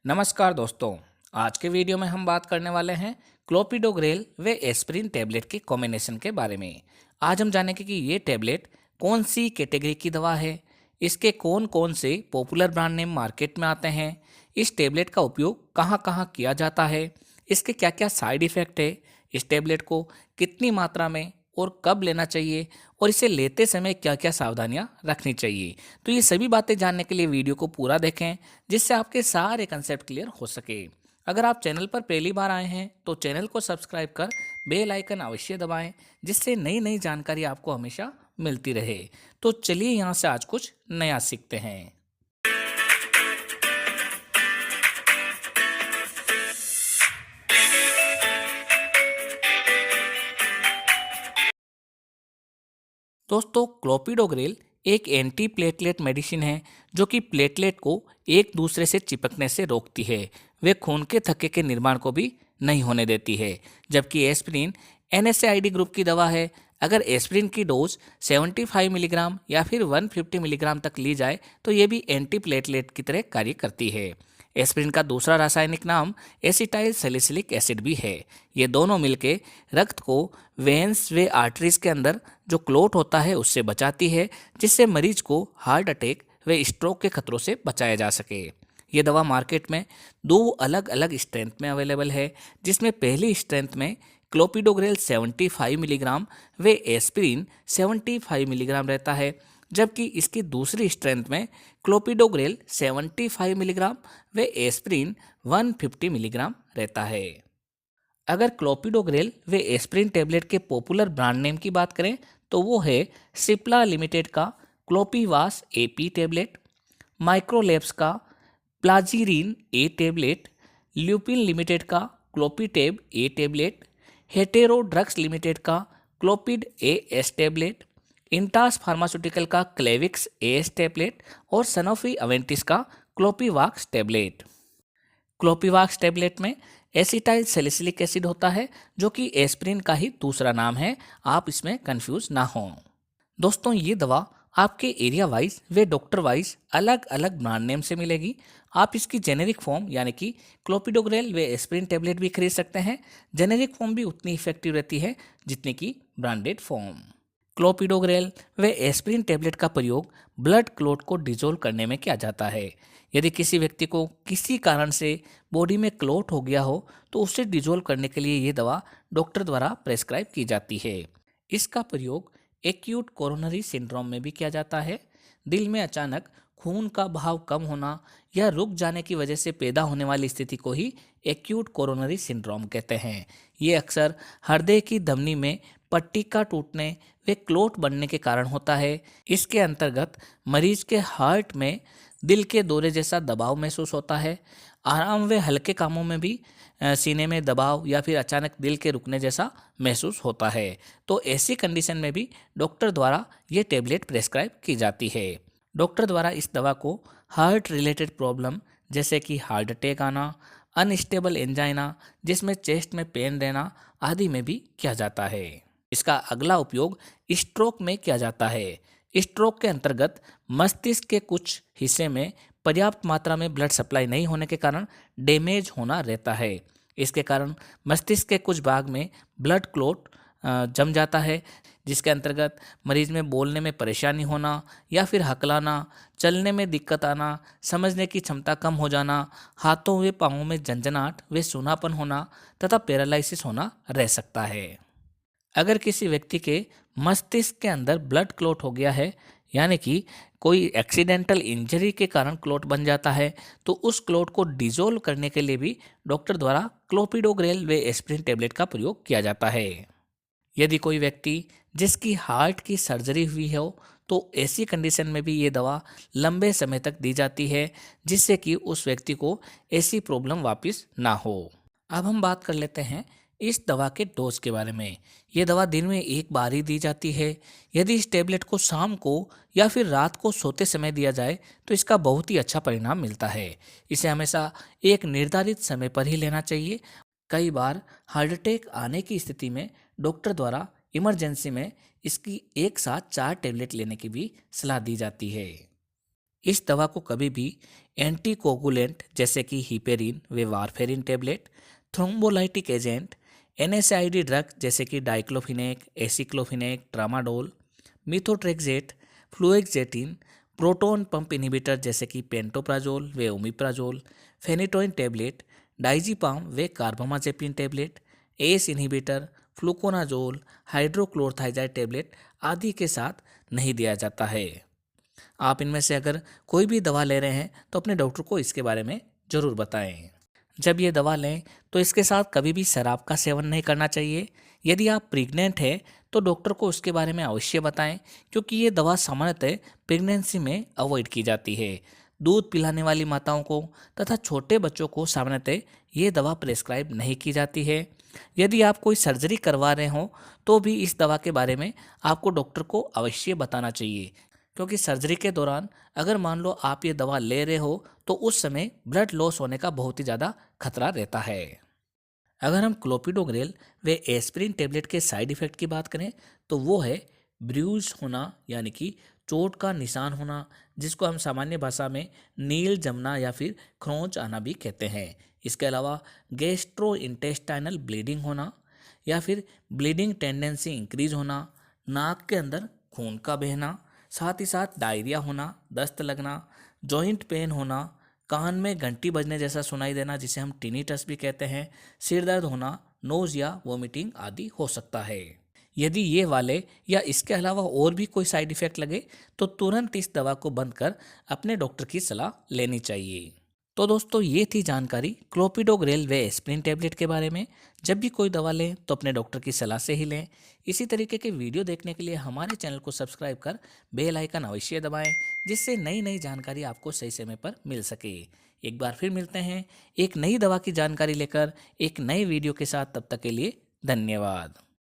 नमस्कार दोस्तों। आज के वीडियो में हम बात करने वाले हैं क्लोपिडोग्रेल व एस्पिरिन टैबलेट के कॉम्बिनेशन के बारे में। आज हम जानेंगे कि ये टैबलेट कौन सी कैटेगरी की दवा है, इसके कौन कौन से पॉपुलर ब्रांड नेम मार्केट में आते हैं, इस टैबलेट का उपयोग कहाँ कहाँ किया जाता है, इसके क्या क्या साइड इफ़ेक्ट है, इस टैबलेट को कितनी मात्रा में और कब लेना चाहिए और इसे लेते समय क्या क्या सावधानियां रखनी चाहिए। तो ये सभी बातें जानने के लिए वीडियो को पूरा देखें, जिससे आपके सारे कंसेप्ट क्लियर हो सके। अगर आप चैनल पर पहली बार आए हैं तो चैनल को सब्सक्राइब कर बेल आइकन अवश्य दबाएं, जिससे नई नई जानकारी आपको हमेशा मिलती रहे। तो चलिए यहाँ से आज कुछ नया सीखते हैं। दोस्तों, क्लोपिडोग्रेल एक एंटी प्लेटलेट मेडिसिन है जो कि प्लेटलेट को एक दूसरे से चिपकने से रोकती है। वे खून के थक्के के निर्माण को भी नहीं होने देती है। जबकि एस्पिरिन NSAID ग्रुप की दवा है। अगर एस्पिरिन की डोज 75 मिलीग्राम या फिर 150 मिलीग्राम तक ली जाए तो ये भी एंटी प्लेटलेट की तरह कार्य करती है। एस्पिरिन का दूसरा रासायनिक नाम एसिटाइल सैलिसिलिक एसिड भी है। ये दोनों मिलके रक्त को वेन्स व आर्टरीज के अंदर जो क्लोट होता है उससे बचाती है, जिससे मरीज को हार्ट अटैक व स्ट्रोक के खतरों से बचाया जा सके। ये दवा मार्केट में दो अलग अलग स्ट्रेंथ में अवेलेबल है, जिसमें पहली स्ट्रेंथ में क्लोपिडोग्रेल 75 मिलीग्राम व एस्पिरिन 75 मिलीग्राम रहता है, जबकि इसकी दूसरी स्ट्रेंथ में क्लोपिडोग्रेल 75 मिलीग्राम व एस्पिरिन 150 मिलीग्राम रहता है। अगर क्लोपिडोग्रेल व एस्पिरिन टैबलेट के पॉपुलर ब्रांड नेम की बात करें तो वो है सिप्ला लिमिटेड का क्लोपीवास AP टैबलेट, माइक्रोलैब्स का प्लाजीरिन A टैबलेट, ल्यूपिन लिमिटेड का क्लोपीटेब A tablet, hetero drugs limited का क्लोपिड AS टैबलेट, इंटास फार्मास्यूटिकल का क्लेविक्स AS टैबलेट और सनोफी अवेंटिस का क्लोपीवाक्स टैबलेट। क्लोपीवाक्स टैबलेट में एसिटाइल सैलिसिलिक एसिड होता है, जो कि एस्पिरिन का ही दूसरा नाम है। आप इसमें कंफ्यूज ना हों। दोस्तों, ये दवा आपके एरिया वाइज व डॉक्टर वाइज अलग अलग ब्रांड नेम से मिलेगी। आप इसकी जेनेरिक फॉर्म यानी कि क्लोपिडोग्रेल व एस्पिरिन टैबलेट भी खरीद सकते हैं। जेनेरिक फॉर्म भी उतनी इफेक्टिव रहती है जितनी कि ब्रांडेड फॉर्म। क्लोपिडोग्रेल व एस्पिरिन टैबलेट का प्रयोग ब्लड क्लॉट को डिजोल्व करने में किया जाता है। यदि किसी व्यक्ति को किसी कारण से बॉडी में क्लॉट हो गया हो तो उसे डिजोल्व करने के लिए ये दवा डॉक्टर द्वारा प्रेस्क्राइब की जाती है। इसका प्रयोग एक्यूट कोरोनरी सिंड्रोम में भी किया जाता है। दिल में अचानक खून का बहाव कम होना या रुक जाने की वजह से पैदा होने वाली स्थिति को ही एक्यूट कोरोनरी सिंड्रोम कहते हैं। ये अक्सर हृदय की धमनी में पट्टिका टूटने व क्लोट बनने के कारण होता है। इसके अंतर्गत मरीज के हार्ट में दिल के दौरे जैसा दबाव महसूस होता है। आराम व हल्के कामों में भी सीने में दबाव या फिर अचानक दिल के रुकने जैसा महसूस होता है। तो ऐसी कंडीशन में भी डॉक्टर द्वारा ये टैबलेट प्रेस्क्राइब की जाती है। डॉक्टर द्वारा इस दवा को हार्ट रिलेटेड प्रॉब्लम जैसे कि हार्ट अटैक आना, अनस्टेबल एंजाइना जिसमें चेस्ट में पेन रहना आदि में भी किया जाता है। इसका अगला उपयोग स्ट्रोक में किया जाता है। स्ट्रोक के अंतर्गत मस्तिष्क के कुछ हिस्से में पर्याप्त मात्रा में ब्लड सप्लाई नहीं होने के कारण डैमेज होना रहता है। इसके कारण मस्तिष्क के कुछ भाग में ब्लड क्लॉट जम जाता है, जिसके अंतर्गत मरीज में बोलने में परेशानी होना या फिर हकलाना, चलने में दिक्कत आना, समझने की क्षमता कम हो जाना, हाथों व पाँवों में झंझनाहट व सूनापन होना तथा पैरालिसिस होना रह सकता है। अगर किसी व्यक्ति के मस्तिष्क के अंदर ब्लड क्लॉट हो गया है, यानी कि कोई एक्सीडेंटल इंजरी के कारण क्लॉट बन जाता है, तो उस क्लॉट को डिजोल्व करने के लिए भी डॉक्टर द्वारा क्लोपिडोग्रेल व एस्पिरिन टैबलेट का प्रयोग किया जाता है। यदि कोई व्यक्ति जिसकी हार्ट की सर्जरी हुई हो तो ऐसी कंडीशन में भी ये दवा लंबे समय तक दी जाती है, जिससे कि उस व्यक्ति को ऐसी प्रॉब्लम वापस ना हो। अब हम बात कर लेते हैं इस दवा के डोज के बारे में। ये दवा दिन में एक बार ही दी जाती है। यदि इस टैबलेट को शाम को या फिर रात को सोते समय दिया जाए तो इसका बहुत ही अच्छा परिणाम मिलता है। इसे हमेशा एक निर्धारित समय पर ही लेना चाहिए। कई बार हार्ट अटैक आने की स्थिति में डॉक्टर द्वारा इमरजेंसी में इसकी एक साथ 4 टैबलेट लेने की भी सलाह दी जाती है। इस दवा को कभी भी एंटीकोगुलेंट जैसे कि हिपेरिन व warfarin tablet, thrombolytic agent, NSAID drug जैसे कि diclofenac, aceclofenac, tramadol, methotrexate, fluoxetine, proton pump inhibitor जैसे कि पेंटोप्राजोल व ओमिप्राजोल, फेनिटोइन टेबलेट, डाइजीपाम व carbamazepine tablet, ACE inhibitor, fluconazole, hydrochlorothiazide tablet आदि के साथ नहीं दिया जाता है। आप इनमें से अगर कोई भी दवा ले रहे हैं तो अपने डॉक्टर को इसके बारे में ज़रूर बताएं। जब ये दवा लें तो इसके साथ कभी भी शराब का सेवन नहीं करना चाहिए। यदि आप प्रेग्नेंट हैं तो डॉक्टर को उसके बारे में अवश्य बताएं, क्योंकि ये दवा सामान्यतः प्रेगनेंसी में अवॉइड की जाती है। दूध पिलाने वाली माताओं को तथा छोटे बच्चों को सामान्यतः ये दवा प्रेस्क्राइब नहीं की जाती है। यदि आप कोई सर्जरी करवा रहे हो तो भी इस दवा के बारे में आपको डॉक्टर को अवश्य बताना चाहिए, क्योंकि सर्जरी के दौरान अगर मान लो आप ये दवा ले रहे हो तो उस समय ब्लड लॉस होने का बहुत ही ज़्यादा खतरा रहता है। अगर हम क्लोपिडोग्रेल व एस्पिरिन टेबलेट के साइड इफ़ेक्ट की बात करें तो वो है ब्रूज होना, यानी कि चोट का निशान होना, जिसको हम सामान्य भाषा में नील जमना या फिर खरोंच आना भी कहते हैं। इसके अलावा गैस्ट्रो इंटेस्टाइनल ब्लीडिंग होना या फिर ब्लीडिंग टेंडेंसी इंक्रीज होना, नाक के अंदर खून का बहना, साथ ही साथ डायरिया होना, दस्त लगना, जॉइंट पेन होना, कान में घंटी बजने जैसा सुनाई देना जिसे हम टिनिटस भी कहते हैं, सिर दर्द होना, नोज या वोमिटिंग आदि हो सकता है। यदि ये वाले या इसके अलावा और भी कोई साइड इफेक्ट लगे तो तुरंत इस दवा को बंद कर अपने डॉक्टर की सलाह लेनी चाहिए। तो दोस्तों, ये थी जानकारी क्लोपिडोग्रेल व एस्पिरिन टेबलेट के बारे में। जब भी कोई दवा लें तो अपने डॉक्टर की सलाह से ही लें। इसी तरीके के वीडियो देखने के लिए हमारे चैनल को सब्सक्राइब कर बेल आइकन अवश्य दबाएं, जिससे नई नई जानकारी आपको सही समय पर मिल सके। एक बार फिर मिलते हैं एक नई दवा की जानकारी लेकर एक नए वीडियो के साथ। तब तक के लिए धन्यवाद।